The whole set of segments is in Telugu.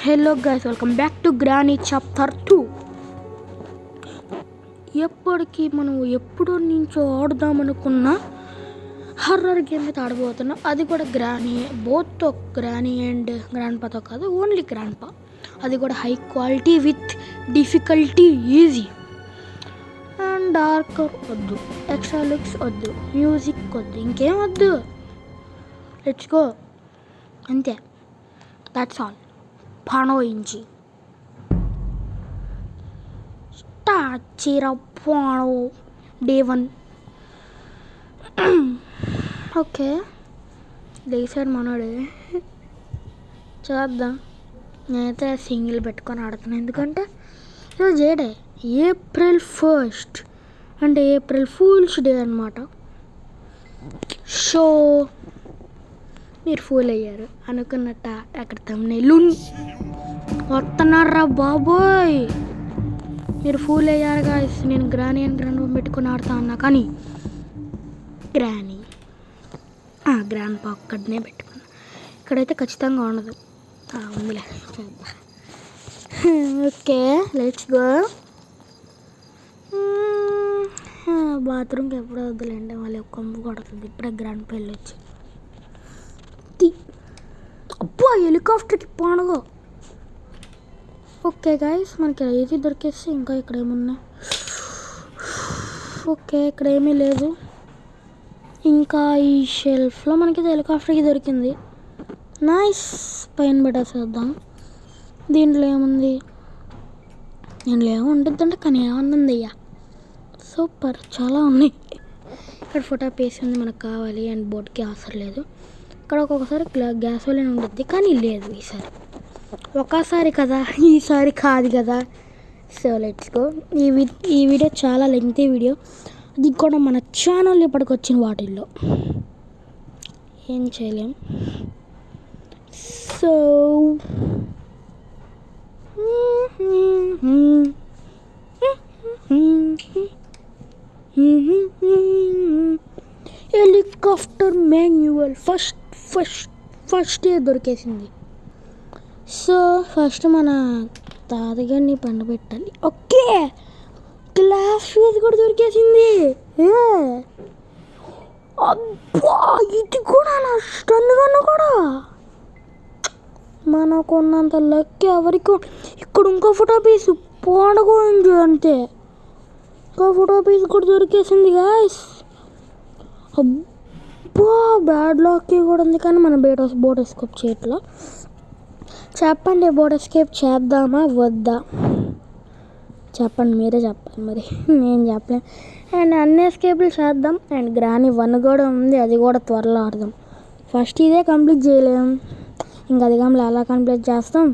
Hello guys, welcome back to granny chapter 2. మనం ఎప్పుడో నుంచో ఆడుదామనుకున్న హర్రర్ గేమ్ అయితే ఆడబోతున్నాం. అది కూడా granny, both granny and grand పాతో కాదు, ఓన్లీ గ్రాండ్ పా. అది కూడా high quality with difficulty easy. And dark వద్దు, ఎక్స్ట్రా లుక్స్ వద్దు, మ్యూజిక్ వద్దు, ఇంకేం వద్దు. లెట్స్ గో, అంతే. That's all. పానోయించి స్టార్ట్ చేయరా పానో. డే 1. ఓకే, లేసాడు మనోడే. చేద్దాం. నేనైతే సింగిల్ పెట్టుకొని ఆడుతున్నాను, ఎందుకంటే ఈరోజు ఏడే April 1st, అంటే ఏప్రిల్ ఫూల్స్ డే అనమాట. సో మీరు ఫూల్ అయ్యారు అనుకున్నట్ట. అక్కడ తమ్ముళ్ళు వస్తున్నారా బాబోయ్, మీరు ఫూల్ అయ్యారు గాయ్స్. నేను గ్రానీ అండ్ గ్రాండ్ పెట్టుకుని ఆడుతా అన్నా, కానీ గ్రాండ్ పా ఒక్కడనే పెట్టుకున్నా. ఇక్కడైతే ఖచ్చితంగా ఉండదు. ఉందిలే, ఓకే లెట్స్ గో. బాత్రూమ్కి ఎప్పుడు వద్దులేండి, మళ్ళీ కొమ్ము కొడుతుంది. ఇప్పుడే గ్రాండ్ పా వెళ్ళొచ్చు. అబ్బా, హెలికాప్టర్కి పండుగ. ఓకే గాయస్, మనకి ఏది దొరికేస్తే ఇంకా ఇక్కడ ఏమున్నాయి. ఓకే, ఇక్కడ ఏమీ లేదు. ఇంకా ఈ షెల్ఫ్లో మనకి హెలికాప్టర్కి దొరికింది. నైస్, పైన పెట్టేసేద్దాం. దీంట్లో ఏముంది? దీంట్లో ఏమో ఉంటుందంటే, కానీ ఏముంది అయ్యా. సూపర్, చాలా ఉన్నాయి. ఇక్కడ ఫోటో పేసింది మనకు కావాలి. అండ్ బోట్కి అవసరం లేదు. ఇక్కడ ఒక్కొక్కసారి గ్యాస్ వల్లనే ఉంటుంది, కానీ లేదు ఈసారి. ఒకసారి కదా, ఈసారి కాదు కదా. So let's go. ఈ వీడియో చాలా లెంగ్తీ వీడియో. అది కూడా మన ఛానల్ ఇప్పటికి వచ్చిన వాటిల్లో ఏం చేయలేం. సో హెలికాప్టర్ మాన్యువల్ ఫస్ట్ దొరికేసింది. సో ఫస్ట్ మన తాతగారిని పండు పెట్టాలి. ఓకే, గ్లాస్ ఫ్యూజ్ కూడా దొరికేసింది. అబ్బా, ఇది కూడా నా స్టన్ గన్ కూడా. మనకున్నంత లక్ ఎవరికి. ఇక్కడ ఇంకో ఫోటో పీస్ పోడగొంది అంతే. ఇంకో ఫోటో పీస్ కూడా దొరికేసింది గాయస్. అబ్బా, బ్యాడ్ లాక్కి కూడా ఉంది, కానీ మనం బోట్ ఎస్కేప్ చేయట్లా. చెప్పండి, బోట్ ఎస్కేప్ చేద్దామా వద్దా? చెప్పండి, మీరే చెప్పండి. మరి నేను చెప్పలేను. అండ్ అన్ని ఎస్కేప్లు చేద్దాం. అండ్ గ్రానీ 1 కూడా ఉంది, అది కూడా త్వరలో ఆడదాం. ఫస్ట్ ఇదే కంప్లీట్ చేయలేం, ఇంకా అది కానీ ఎలా కంప్లీట్ చేస్తాం.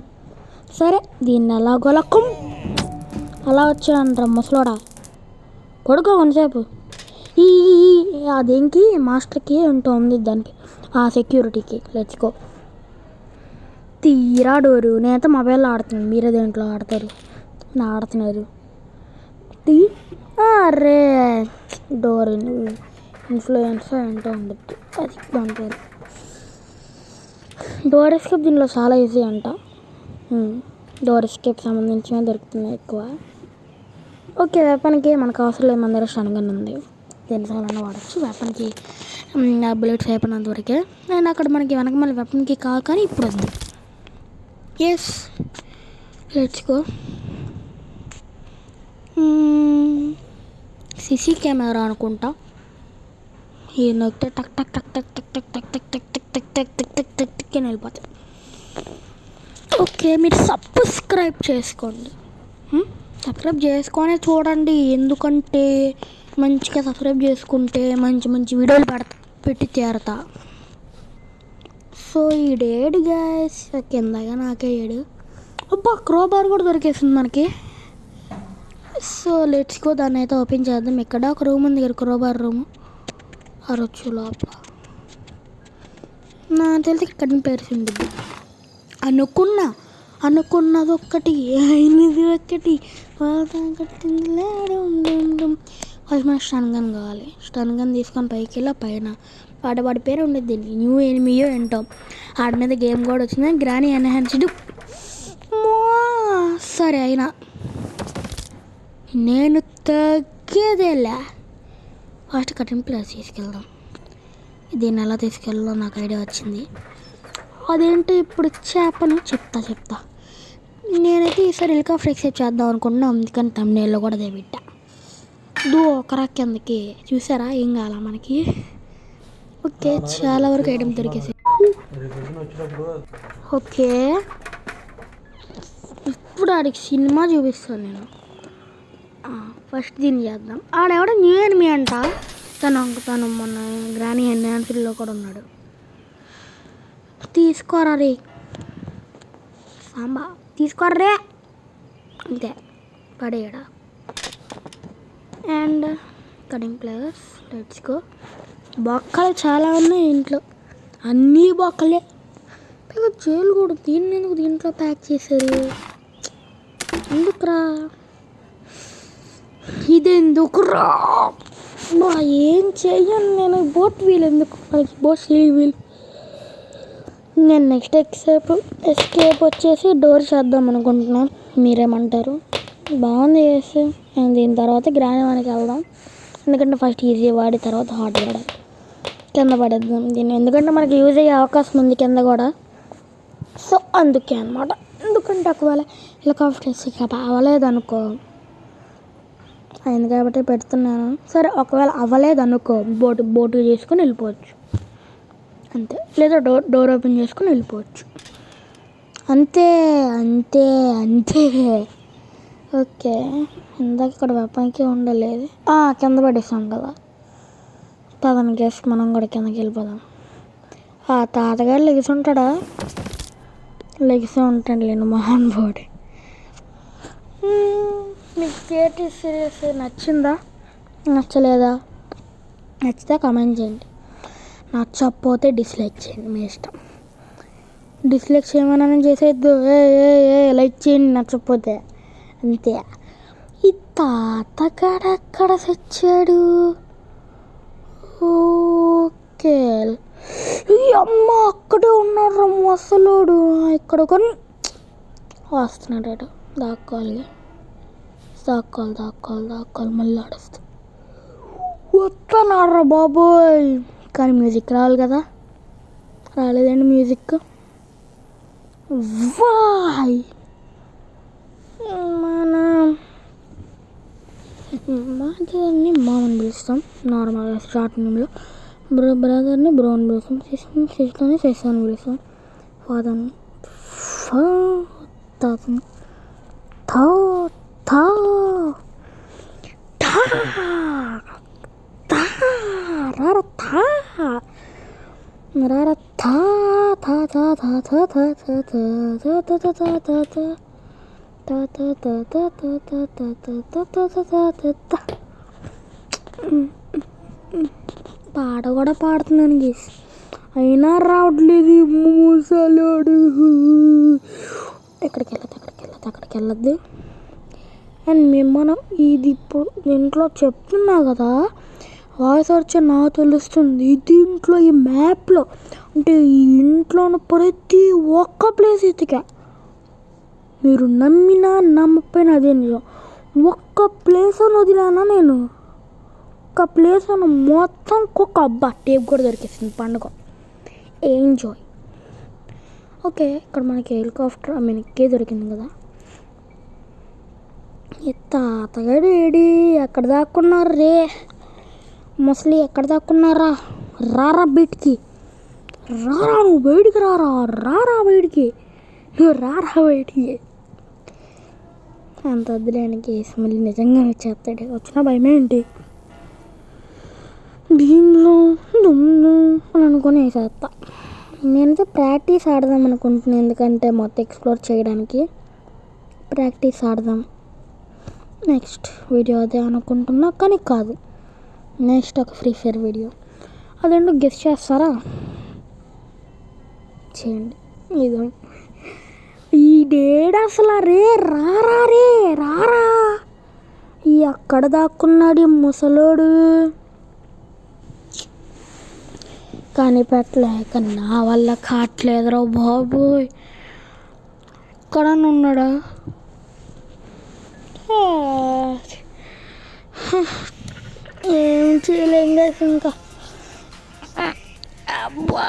సరే, దీన్ని ఎలాగోలా అలా వచ్చాయంటారా ముసలోడా. పడుకో కొంతసేపు. అదేంటి మాస్టర్కి ఏంటో ఉంది దానికి, సెక్యూరిటీకి. Let's go. తీరా డోరు. నేనైతే మొబైల్లో ఆడుతున్నాను, మీరే దేంట్లో ఆడుతున్నారు. అరే, డోర్ ఇన్ఫ్లుయెన్స్ ఏంటో ఉండద్దు, అది దాని పేరు. డోర్ ఎస్కేప్ దీనిలో చాలా ఈజీ అంట. డోర్ ఎస్కేప్ సంబంధించినవి దొరుకుతున్నాయి ఎక్కువ. ఓకే, వెపన్కి మనకు అవసరం లేదు, మన దగ్గర స్టన్ గన్ ఉంది. దేనిసార్లు వాడచ్చు. వెపన్కి బుల్లెట్స్ అయిపోయినంత వరకే. అండ్ అక్కడ మనకి వెనక మళ్ళీ వెపన్కి కాదు, కానీ ఇప్పుడు వద్దు. Yes, let's go. CC camera అనుకుంటా. ఈ నొక్కితే టక్ టక్ టక్ టక్ టక్ టక్ టక్ టక్ టక్ టక్ టక్ టక్ టక్ టక్ టక్ టక్ అని వెళ్ళిపోతాయి. ఓకే, మీరు సబ్స్క్రైబ్ చేసుకోండి. సబ్స్క్రైబ్ చేసుకొని చూడండి, ఎందుకంటే మంచిగా సబ్స్క్రైబ్ చేసుకుంటే మంచి మంచి వీడియోలు పెట్టి తీరతా. సో ఈ డేడ్ గ్యాస్ కిందగా నాకే ఏడు. అబ్బా, క్రోబార్ కూడా దొరికేసింది మనకి. సో లెట్స్ గో, దాన్ని అయితే ఓపెన్ చేద్దాం. ఇక్కడ ఒక రూమ్ ఉంది కదా, క్రోబార్ రూమ్. అరొచ్చు లోపల నా తెలిసి ఇక్కడ పేరుసింది. అనుకున్నది ఒక్కటి, అయినది ఒక్కటి. కట్టింది లేడు. ఫస్ట్ మనకు స్టన్ గన్ కావాలి. స్టన్ గన్ తీసుకొని పైకి వెళ్ళి పైన వాడి పేరు ఉండేది, దీన్ని న్యూ ఎనిమియో ఏంటో. ఆడి మీద గేమ్ కూడా వచ్చింది, గ్రానీ ఎన్హాన్స్డ్. సరే అయినా నేను తగ్గేదేలే. ఫస్ట్ కటింగ్ ప్లేస్ తీసుకెళ్దాం. దీన్ని ఎలా తీసుకెళ్ళాలో నాకు ఐడియా వచ్చింది. అదేంటి ఇప్పుడు చేపను చెప్తా. నేనైతే ఈసారి హెలికాప్టర్ ఎక్సెప్ట్ చేద్దాం అనుకుంటున్నా. అందుకని తమిళలో కూడా అదే పెట్టా. ఒకరా కిందకి చూసారా, ఏం కావాలా మనకి. ఓకే, చాలా వరకు ఐటమ్ దొరికేసి. ఓకే, ఇప్పుడు ఆడికి సినిమా చూపిస్తాను నేను. ఫస్ట్ దీన్ని చేద్దాం. ఆడెవడో న్యూ ఎనిమీ అంట. తను మొన్న గ్రానీ ఎన్హాన్సీలో కూడా ఉన్నాడు. తీసుకోరా రే సాంబా, తీసుకోర్రే అంతే, పడేయడా. And cutting place, let's go. బొక్కలు చాలా ఉన్నాయి ఇంట్లో, అన్నీ బొక్కలే. పైగా జైలు కూడా. దీన్ని ఎందుకు దీంట్లో ప్యాక్ చేశారు? ఎందుకురా, ఇదెందుకురా? ఏం చెయ్యను నేను. బోట్ వీల్ ఎందుకు మనకి? Boat wheel. నేను నెక్స్ట్ ఎస్కేప్ వచ్చేసి డోర్ చేద్దాం అనుకుంటున్నాను. మీరేమంటారు? బాగుంది చేసి. దీని తర్వాత గ్రాండ్ వానికి వెళ్దాం. ఎందుకంటే ఫస్ట్ ఈజీ వాడి తర్వాత హార్డ్ వాడాలి. కింద పడేద్దాం దీన్ని, ఎందుకంటే మనకి యూజ్ అయ్యే అవకాశం ఉంది కింద కూడా. సో అందుకే అనమాట. ఎందుకంటే ఒకవేళ హెలికాప్టర్ ఎస్కేప్ అవ్వలేదనుకో, అయింది కాబట్టి పెడుతున్నాను. సరే, ఒకవేళ అవ్వలేదనుకో బోటు చేసుకుని వెళ్ళిపోవచ్చు అంతే. లేదా డోర్ ఓపెన్ చేసుకుని వెళ్ళిపోవచ్చు అంతే. ఓకే, ఇందాక ఇక్కడ వెపన్కి ఉండలేదు. కింద పడేసాం కదా. పదని గెస్ మనం కూడా కిందకి వెళ్ళిపోదాం. తాతగారు లెగిసి ఉంటాడా? లెగిసే ఉంటాడు లేను మోహన్ బోడి. మీకు థియేటర్ సిరీస్ నచ్చిందా, నచ్చలేదా? నచ్చితే కామెంట్ చేయండి, నచ్చకపోతే డిస్లైక్ చేయండి, మీ ఇష్టం. డిస్లైక్ చేయమని చేసేద్దు, లైక్ చేయండి నచ్చకపోతే, అంతే. ఈ తాతగాడు ఎక్కడ తెచ్చాడు? ఓకే, అమ్మ అక్కడే ఉన్నాడు ముసలోడు. ఇక్కడ కొన్ని వస్తున్నాడు. దాక్కోవాలి మళ్ళీ ఆడేస్తా. వస్తున్నాడు రా బాబోయ్. కానీ మ్యూజిక్ రావాలి కదా. రాలేదండి మ్యూజిక్. వాయ్, మామని పిలుస్తాం నార్మల్గా. స్టార్టింగ్లో బ్రదర్ని బ్రోని పిలుస్తాం, సిస్టర్ని సిస్టర్ని పిలుస్తాం, ఫాదర్ని తాతని పాట కూడా పాడుతున్నాను గీస్, అయినా రావట్లేదు మూసలోడు. ఎక్కడికి వెళ్ళద్దు. అండ్ మనం ఇది ఇప్పుడు దీంట్లో చెప్తున్నా కదా, వాయిస్ వచ్చి నాకు తెలుస్తుంది. దీంట్లో ఈ మ్యాప్లో అంటే ఈ ఇంట్లోని ప్రతి ఒక్క ప్లేస్ ఎతికా. మీరు నమ్మినా నమ్మపోయినా అదే నిజం. ఒక్క ప్లేస్ అని వదిలానా నేను? ఒక్క ప్లేస్ అని మొత్తం అబ్బా టేప్ కూడా దొరికేసింది. పండుగ ఎంజాయ్. ఓకే, ఇక్కడ మనకి హెలికాప్టర్ కే దొరికింది కదా. తాతగాడు ఏడి? ఎక్కడ దాక్కున్నారు రే ముసలి? ఎక్కడ దాక్కున్నారా? రారా బయటికి, రారా నువ్వు బయటికి, రారా బయటికి, నువ్వు రారా బయటికి. అంత వద్దులేనికి మళ్ళీ నిజంగా వచ్చేస్తాడు. వచ్చిన భయమే ఏంటి? దీనిలో అని అనుకుని వేసేస్తా. నేనైతే ప్రాక్టీస్ ఆడదాం అనుకుంటున్నాను, ఎందుకంటే మొత్తం ఎక్స్ప్లోర్ చేయడానికి ప్రాక్టీస్ ఆడదాం. నెక్స్ట్ వీడియో అదే అనుకుంటున్నా, కానీ కాదు. నెక్స్ట్ ఒక ఫ్రీ ఫైర్ వీడియో. అదేంటో గెస్ చేస్తారా? చేయండి. ఇదో ఈ డేడ్ అసలు రారా ఈ అక్కడ దాక్కున్నాడు ముసలోడు. కానీ పెట్టలేక నా వల్ల కావట్లేదురా బాబోయ్. ఎక్కడన్నా ఉన్నాడా? ఏం చేయలేం గైస్ ఇంకా. అబ్బా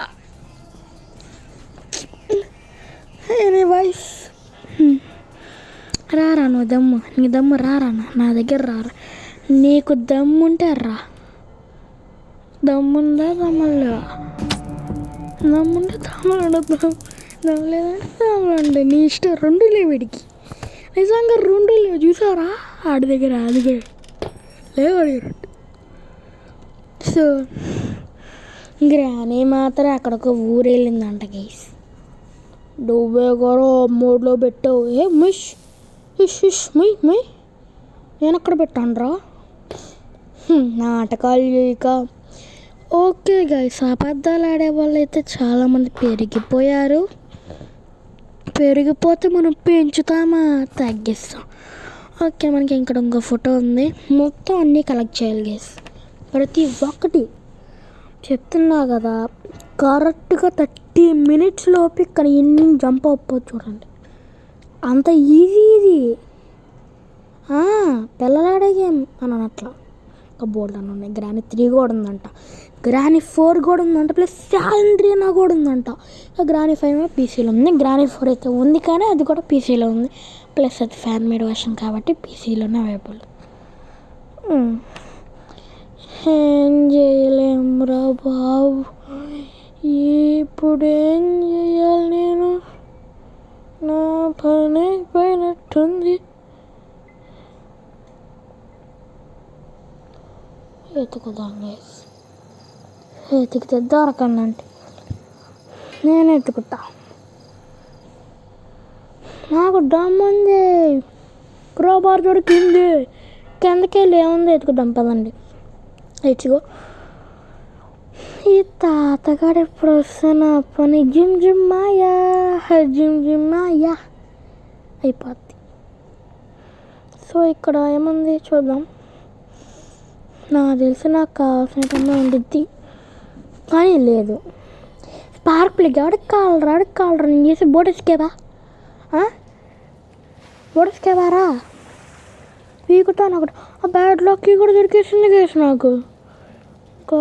ఎనీవైస్ రారా నువ్వు దమ్ము, నీ దమ్ము రారా నా దగ్గర రారా. నీకు దమ్ముంటే రా, దమ్ముందా దమ్ములేవా, దమ్ముంటే దమ్ములు దమ్ము లేదంటే దమ్ములండి నీ ఇష్టం. రెండు లేవు వీడికి, నిజంగా రెండు లేవు. చూసారా ఆడి దగ్గర అది లేవు అడిగారు. సో గ్రానీ మాత్రం అక్కడికి ఊరు వెళ్ళిందంట గైస్. డూబే గారు మోడ్లో పెట్టావు. ఏ మిష్ ఇష్ ఇష్ మై మై నేను అక్కడ పెట్టాను రా నాటకాలు చేయక. ఓకే గైస్, అబద్ధాలు ఆడే వాళ్ళు అయితే చాలామంది పెరిగిపోయారు. పెరిగిపోతే మనం పెంచుతామా తగ్గిస్తాం. ఓకే, మనకి ఇక్కడ ఇంకో ఫోటో ఉంది. మొత్తం అన్నీ కలెక్ట్ చేయాలి గైస్, ప్రతి ఒక్కటి. చెప్తున్నా కదా, కరెక్ట్గా 30 minutes లోపు ఇక్కడ ఎన్ని జంప్ అవ్వచ్చు చూడండి. అంత ఈజీ ఇది, పిల్లలాడే గేమ్ అని అట్లా. ఒక బోర్డు అని ఉన్నాయి. గ్రానీ 3 కూడా ఉందంట, గ్రానీ 4 కూడా ఉందంట, ప్లస్ శాండ్రీనా కూడా ఉందంట. గ్రానీ 5 పీసీలో ఉంది, గ్రానీ 4 అయితే ఉంది కానీ అది కూడా పీసీలో ఉంది. ప్లస్ అది ఫ్యాన్ మేడ్ వర్షన్ కాబట్టి పీసీలోనే అవైలబుల్. ఏం చేయలేమురా బాబు, ఇప్పుడు ఏం చేయాలి నేను, నా పని అయిపోయినట్టుంది. ఎత్తుకుదాం గైస్, ఎతికితే దొరకండి, నేను ఎత్తుకుంటా. నాకు దమ్ముంది, క్రోబార్ దొరికింది, కిందకెళ్ళి ఏముంది ఎత్తుకుదాం పదండి. ఇచ్చిగో ఈ తాతగాడు ఎప్పుడు వస్తున్నా పని జిమ్ జిమ్ మాయా, జిమ్ జిమ్ మాయా అయిపోద్ది. సో ఇక్కడ ఏముంది చూద్దాం. నాకు తెలిసి నాకు కావాల్సినట్టుగా ఉండిద్ది కానీ లేదు. స్పార్క్ ప్లిగ్ ఎవడికి కావాలరా నేను చేసి బోట్ ఎస్కేవా, బోట్ ఎస్కేవారా పీకుతాను ఒకటి. ఆ బ్యాడ్ లక్కి కూడా దొరికేసింది కేసు నాకు. ఇంకా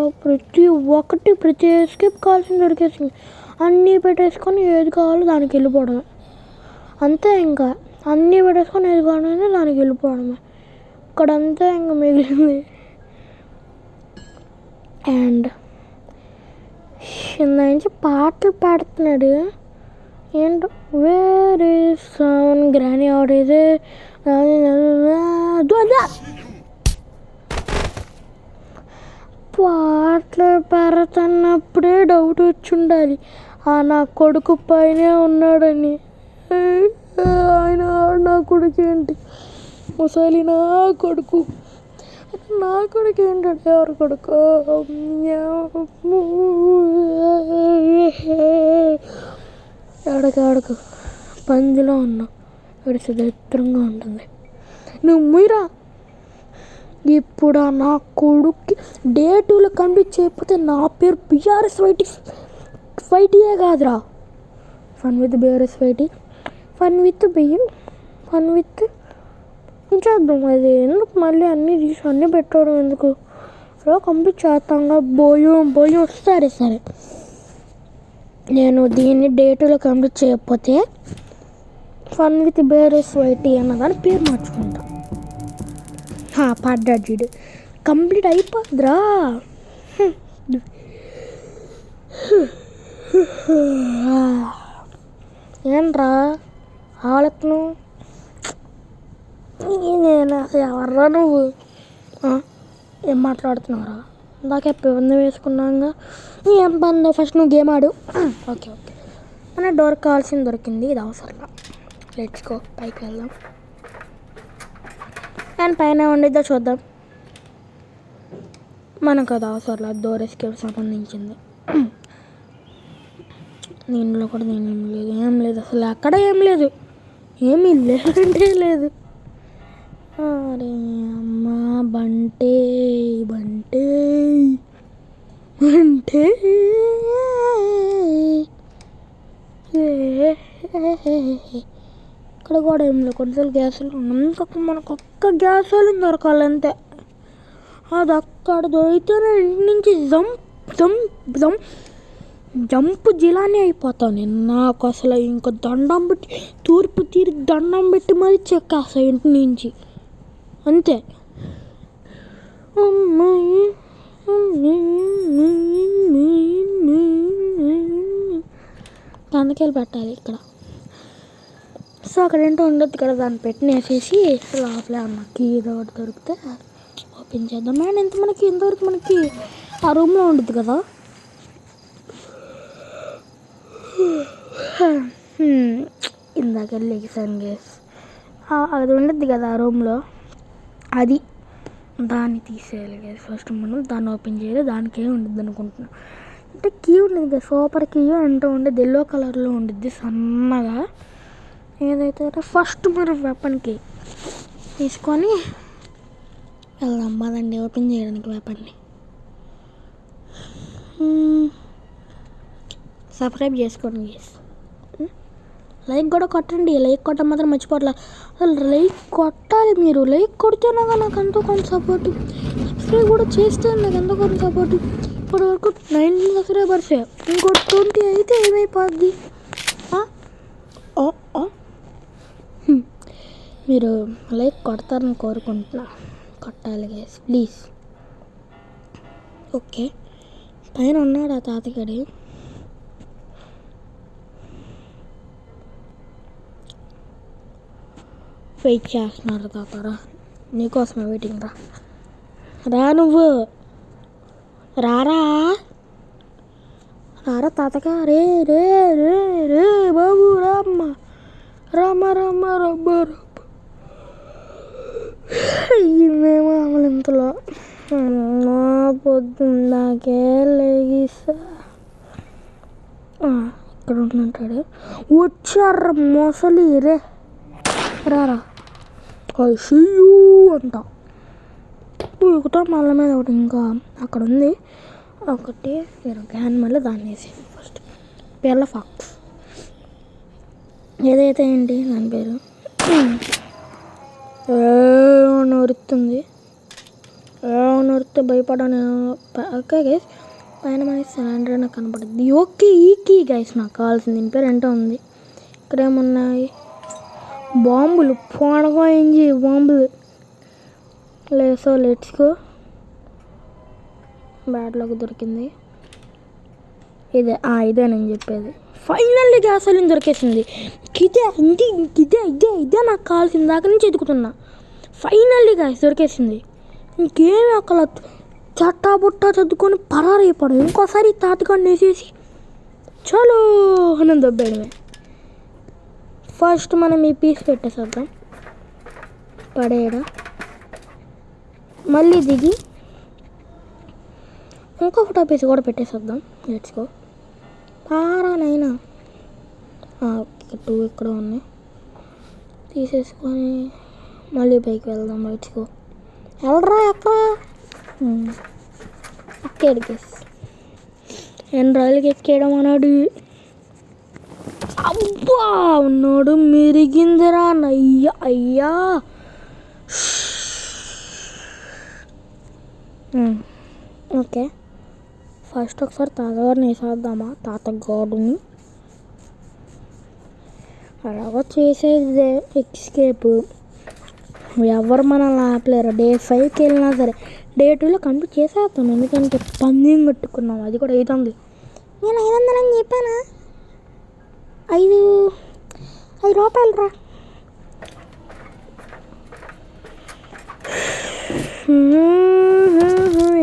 ప్రతి ఎస్కేప్ కావాల్సింది దొరికేసింది. అన్నీ పెట్టేసుకొని ఏది కావాలో దానికి వెళ్ళిపోవడమే అంతే. ఇంకా అన్నీ పెట్టేసుకొని ఏది కావాలనే దానికి వెళ్ళిపోవడమే. ఇక్కడంతా ఇంకా మిగిలింది. అండ్ కింద నుంచి పాటలు పాడుతున్నాడు ఏంటో. వేరే సౌండ్ గ్రానీ ఆడేదే పాటలు పాడుతున్నప్పుడే డౌట్ వచ్చి ఉండాలి నా కొడుకు పైనే ఉన్నాడని. ఆయన నా కొడుకు ఏంటి, ముసలి నా కొడుకు ఏంటంటే ఎవరు కొడుకు. ఎడకు పందిలో ఉన్నావు, ఎడిసి దరిద్రంగా ఉంటుంది. నువ్వు ముయ్యరా. ఇప్పుడు నా కొడుక్కి Day 2లో కంప్లీట్ చేయకపోతే నా పేరు BRS వైటీయే కాదురా. Fun with BRS YT, fun with చేద్దాం. అది ఎందుకు మళ్ళీ అన్నీ తీసి అన్నీ పెట్టడం ఎందుకు, కంప్లీట్ చేస్తాంగా. భయం సరే నేను దీన్ని Day 2లో కంప్లీట్ చేయకపోతే ఫన్ విత్ BRS వైటీ అన్నదాని పేరు మార్చుకుంటా. పడ్డాడు జీడు, కంప్లీట్ అయిపోద్దిరా. ఏంట్రా ఆలత్ను నేను ఎవర్రా నువ్వు, ఏం మాట్లాడుతున్నావురా? ఇందాక బందం వేసుకున్నాగా, ఏం బందో ఫస్ట్ నువ్వు గేమ్ ఆడు. ఓకే మన డోర్ కావాల్సింది దొరికింది, ఇది అవసరం. లెట్స్ గో, పైకి వెళ్దాం. అండ్ పైన ఉండిద్దో చూద్దాం. మనకు అది అవసరం, డోర్ ఎస్కేప్ సంబంధించింది. దీనిలో కూడా ఏం లేదు అసలు, అక్కడ ఏమీ లేదంటే లేదు. అరే అమ్మా, బంటే ఇక్కడ కూడా ఏం లేవు, కొద్దిగా గ్యాసులు ఉన్నాం. ఇంకొక మనకు ఒక్క గ్యాస్ వాళ్ళు దొరకాలంతే. అది అక్కడ దొరికితేనే ఇంటి నుంచి జంప్ జిలాని అయిపోతాను నేను. నాకు అసలు ఇంకా దండం పెట్టి తూర్పు తీరి దండం పెట్టి మరీ చెక్కేస్తా ఇంటి నుంచి అంతే. కందకాయలు పెట్టాలి ఇక్కడ. సో అక్కడ ఏంటో ఉండొద్దు కదా, దాన్ని పెట్టినేసేసి లోపలే అమ్మకి ఏదో ఒకటి దొరికితే ఓపెన్ చేద్దాం. అండ్ ఎంత మనకి ఎంతవరకు మనకి ఆ రూమ్లో ఉండదు కదా. ఇందాక లెగిసాను గేస్, అది ఉండద్దు కదా ఆ రూమ్లో, అది దాన్ని తీసేయాలి గేస్. ఫస్ట్ మనం దాన్ని ఓపెన్ చేయాలి. దానికి ఏమి ఉండద్దు అనుకుంటున్నాం అంటే కీ ఉండదు కదా, సూపర్ కీ అంటూ ఉండేది, ఎల్లో కలర్లో ఉండిద్ది సన్నగా. ఏదైతే ఫస్ట్ మనం వెపన్కి తీసుకొని వెళ్దాం పదండి ఓపెన్ చేయడానికి వెపన్ని. సబ్స్క్రైబ్ చేసుకోండి గేస్, లైక్ కూడా కొట్టండి. లైక్ కొట్టడం మాత్రం మర్చిపోవట్లేదు. అసలు లైక్ కొట్టాలి, మీరు లైక్ కొడితేనాగా నాకు ఎంతో కొంత సపోర్ట్. సబ్స్క్రైబ్ కూడా చేస్తే నాకు ఎంతో కొంత సపోర్ట్. ఇప్పటి వరకు 19 సబ్స్క్రైబర్సే, ఇంకో 20 అయితే ఏమైపోద్ది. మీరు లైక్ కొడతారని కోరుకుంటున్నా, కొట్టాలి గైస్ ప్లీజ్. ఓకే, పైన ఉన్నాడు ఆ తాతగాడి. వెయిట్ చేస్తున్నారు తాతారా, నీకోసమే వెయిటింగ్. రా నువ్వు రారా రారా తాతగా. రే రే రే రే బాబు రామ్మ రామ రామ రబ్బ రబ్బ. మేము అమలు ఇంతలో పొద్దున్నాకే లేగిస్తా. ఇక్కడ ఉంటుంటాడు. వచ్చారు మొసలి రే రారా షూ అంట ఎక్కుతా మళ్ళీ మీద ఒకటి. ఇంకా అక్కడ ఉంది ఒకటి క్యాన్, మళ్ళీ దాన్ని వేసి ఫస్ట్ పేర్ల ఫాక్స్ ఏదైతే ఏంటి దాని పేరు నొరుతుంది. నొరితే భయపడాను. ఓకే గైస్, పైన మనకి సిలిండర్ నాకు కనపడుతుంది. ఓకే ఈ కీ గైస్ నాకు కావాల్సింది. దీని పేరు ఎంతో ఉంది. ఇక్కడ ఏమున్నాయి, బాంబులు పోనగాయించి బాంబులు లేసో లెట్స్కో. బ్యాడ్లోకి దొరికింది. ఇదే నేను చెప్పేది. ఫైనల్లీ గ్యాస్ సిలిండర్ దొరికేసింది. ఇదే నాకు కావాల్సింది. దాకా నుంచి ఎదుగుతున్నా. Finally gas దొరికేసింది. ఇంకేమి అక్కడ చట్టా బుట్టా చదువుకొని పరారైపోవడం. ఇంకోసారి తాతగాడిని వేసేసి చలో అని దొబ్బేయడమే. ఫస్ట్ మనం ఈ పీస్ పెట్టేసేద్దాం, పడేయడం. మళ్ళీ దిగి ఇంకో ఫోటో పీస్ కూడా పెట్టేసేద్దాం. లెట్స్కో పారానైనా. ఓకే 2 ఇక్కడ ఉన్నాయి, తీసేసుకొని మళ్ళీ పైకి వెళ్దాం. లెట్స్కో వెళ్ళరా ఎక్కడ ఎక్కాడు గేస్. 2 రోజులకి ఎక్కేయడం అన్నాడు. అబ్బా ఉన్నాడు మెరిగిందిరా నయ్యా అయ్యా. ఓకే, ఫస్ట్ ఒకసారి తాతగారిని వేసేద్దామా. తాతగాడుని అలాగ చేసేది ఎస్కేప్. ఎవరు మనల్ని ఆపలేరు. డే 5కి వెళ్ళినా సరే డే 2లో కంప్లీట్ చేసేస్తాం. ఎందుకంటే పందెం కట్టుకున్నాం. అది కూడా అవుతుంది. నేను 500 అని చెప్పానా? 5 రూపాయలు రా.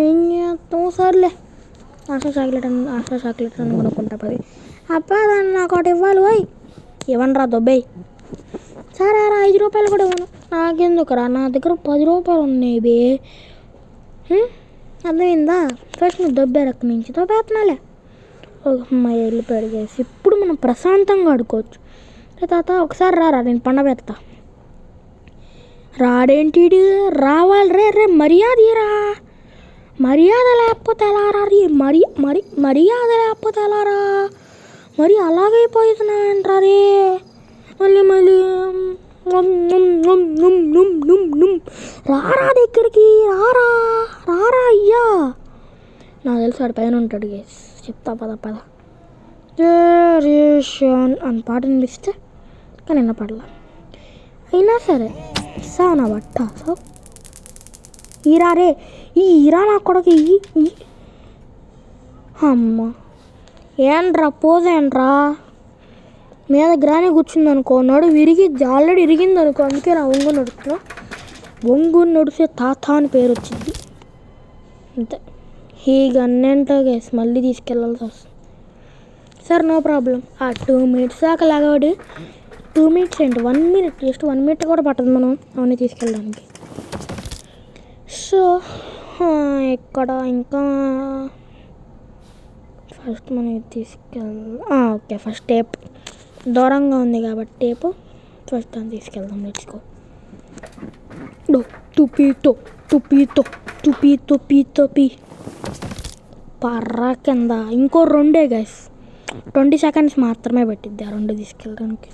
ఏం చేస్తాం సర్లే. ఆశా చాక్లెట్ అని కొనుక్కుంటా 10. అబ్బా దాన్ని నాకు ఒకటి ఇవ్వాలి. పోయి ఇవ్వనరా దొబ్బేయి. సరే రా 5 రూపాయలు కూడా ఇవ్వను. నాకెందుకురా, నా దగ్గర 10 రూపాయలు ఉన్నాయి బే. అర్థమైందా? ఫస్ట్ నువ్వు దొబ్బారు అక్కడి నుంచి. దొబ్బేస్తున్నాలే. అమ్మాయి వెళ్ళిపోయాడు గేసి. ఇప్పుడు మనం ప్రశాంతంగా ఆడుకోవచ్చు. తాత ఒకసారి రారా, నేను పండ పెడతా. రాడేంటి రావాలి. రే మర్యాదరా. మర్యాద లేకపోతే ఎలా రా? మర్యాద లేకపోతే ఎలా రా? మరి అలాగైపోతున్నావేంట్రా రే? మళ్ళీ మళ్ళీ రారా దగ్గరికి రారా రారా అయ్యా. నాకు తెలుసు వాడి పైన ఉంటాడు గేస్. చెప్తా పద పద అని పాట వినిపిస్తే కానీ వినపడలా. అయినా సరే సావు నా బట్ట సో ఈరా రే ఈ ఈరా నా కొడుకు అమ్మ ఏంట్రా పోదేంట్రా మీద గ్రానే కూర్చుంది అనుకో, నడు విరిగిద్ది, ఆల్రెడీ ఇరిగింది అనుకో. అందుకే నా ఒంగు నడుస్తున్నా. ఒంగు నడిసే తాత అని పేరు వచ్చింది అంతే. ఈ గన్నేంటో గేస్ మళ్ళీ తీసుకెళ్ళాల్సి వస్తుంది. Sir no problem. ఆ 2 minutes దాకా లాగాడు. 2 minutes ఏంటి 1 minute, జస్ట్ 1 minute కూడా పట్టదు మనం అవన్నీ తీసుకెళ్ళడానికి. సో ఇక్కడ ఇంకా ఫస్ట్ మనం ఓకే ఫస్ట్ టేప్ దూరంగా ఉంది కాబట్టి టేపు ఫస్ట్ దాన్ని తీసుకెళ్దాం. Let's go. టుపీతో టుపీతో టుపీతో పీ పర్రా కింద ఇంకో 2 గైస్. 20 seconds మాత్రమే పట్టిద్ది ఆ 2 తీసుకెళ్ళడానికి.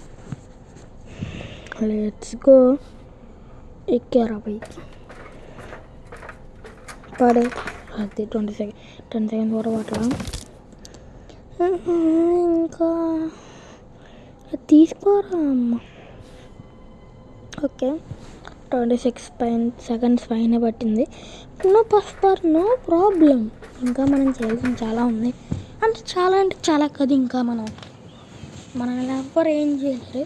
Let's go. ఎక్కారా పైకి పడే అది 10 seconds కూడా పట్ల. ఇంకా తీసుకోరా అమ్మ. ఓకే 26 seconds పైన పట్టింది. నో పస్పర్ నో ప్రాబ్లం. ఇంకా మనం చేయాల్సింది చాలా ఉంది. అంటే చాలా కదా. ఇంకా మనం ఎవ్వరు ఏం చేయలేరు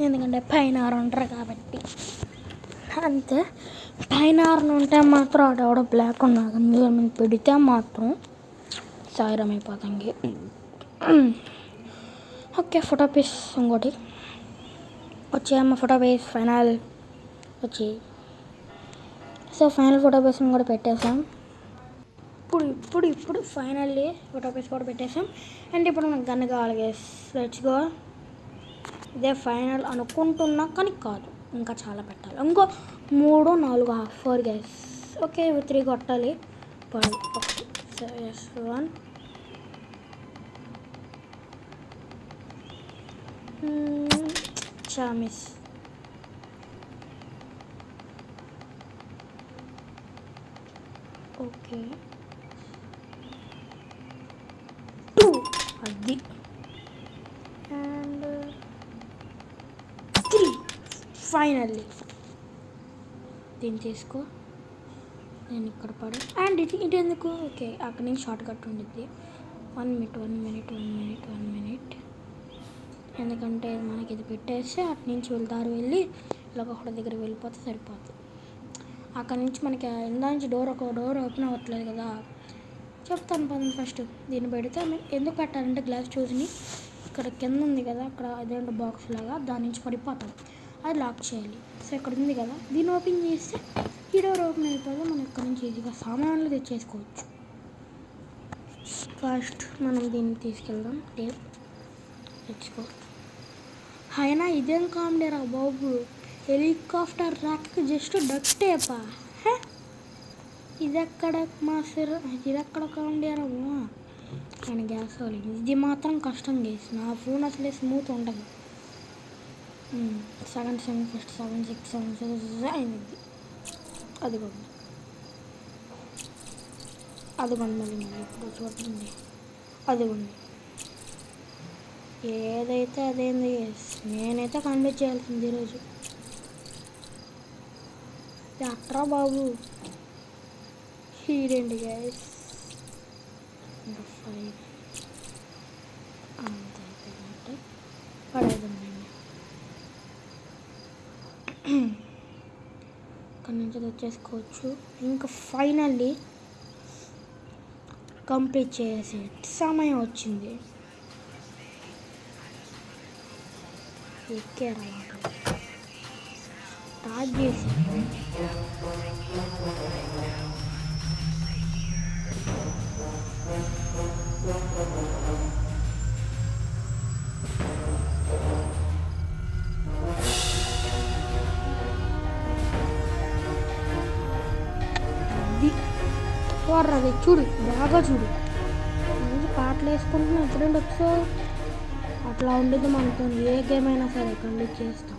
ఎందుకంటే పైన ఉంటారు కాబట్టి. అంతే పైన ఉంటే మాత్రం ఆడెవడో బ్లాక్ ఉన్నా కానీ మీరు పెడితే మాత్రం సాయిరం అయిపోతాంగి. ఓకే ఫోటో పీస్ ఇంకోటి వచ్చేయమ్మ. ఫోటో పీస్ ఫైనల్ వచ్చి. సో ఫైనల్ ఫోటో పీస్ని కూడా పెట్టేసాం. ఇప్పుడు ఫైనల్లీ ఫోటో పీస్ కూడా పెట్టేసాం. అండ్ ఇప్పుడు మనకు గన్ కావాలి గైస్. Let's go. ఇదే ఫైనల్ అనుకుంటున్నా కానీ కాదు, ఇంకా చాలా పెట్టాలి. ఇంకో 3, 4, 4 గైస్. ఓకే 3 కొట్టాలి. 1 చామిస్. ఓకే 2 అది అండ్ 3 ఫైనల్లీ. దీన్ని తీసుకో, నేను ఇక్కడ పడు. అండ్ ఇటు ఎందుకు? ఓకే అక్కడి నుంచి షార్ట్ కట్ ఉండిద్ది. 1 minute ఎందుకంటే మనకి ఇది పెట్టేస్తే అటు నుంచి వెళ్ళి ఇలా ఒకటి దగ్గరికి వెళ్ళిపోతే సరిపోతుంది. అక్కడ నుంచి మనకి ఇందా నుంచి డోర్ ఓపెన్ అవ్వట్లేదు కదా. చెప్తాను పదండి. ఫస్ట్ దీన్ని పెడితే ఎందుకు పెట్టాలంటే గ్లాస్ చూసిని ఇక్కడ కింద ఉంది కదా, అక్కడ అదేంటో బాక్స్ లాగా దాని నుంచి పడిపోతాం. అది లాక్ చేయాలి. సో ఇక్కడ ఉంది కదా, దీన్ని ఓపెన్ చేస్తే ఈ డోర్ ఓపెన్ అయిపోతే మనం ఇక్కడ నుంచి ఈజీగా సామాన్లు తెచ్చేసుకోవచ్చు. ఫస్ట్ మనం దీన్ని తీసుకెళ్దాం. టేప్ తెచ్చుకో. అయినా ఇదేం కామెడీరా బాబు, హెలికాప్టర్ ర్యాక్కి జస్ట్ డక్ టేపా? ఇదెక్కడ కామెడీరా కానీ గ్యాస్ వాళ్ళు ఇది మాత్రం కష్టం చేసి నా ఫోన్ అసలే స్మూత్ ఉండదు. 7 ఫస్ట్ 7 6 7 అయింది. అదిగోండి మళ్ళీ ఇప్పుడు చూడండి. అదిగోండి ఏదైతే అదేంది. నేనైతే కన్విన్స్ చేయాల్సింది ఈరోజు. అట్రా బాబు హీరేండి గ్యాస్. 5 అంతే అయిపోయిందంటే పడేదండి. ఇక్కడ నుంచి తెచ్చేసుకోవచ్చు. ఇంకా ఫైనల్లీ కంప్లీట్ చేసే సమయం వచ్చింది. ఎక్కారు స్టార్ట్ చేసి అది చూడు బాగా చూడు. పాటలు వేసుకుంటున్నా ఎప్పుడంటే వచ్చో ఆ అట్లా ఉండదు మనతో. ఏ గేమ్ అయినా సరే కంప్లీట్ చేస్తాం.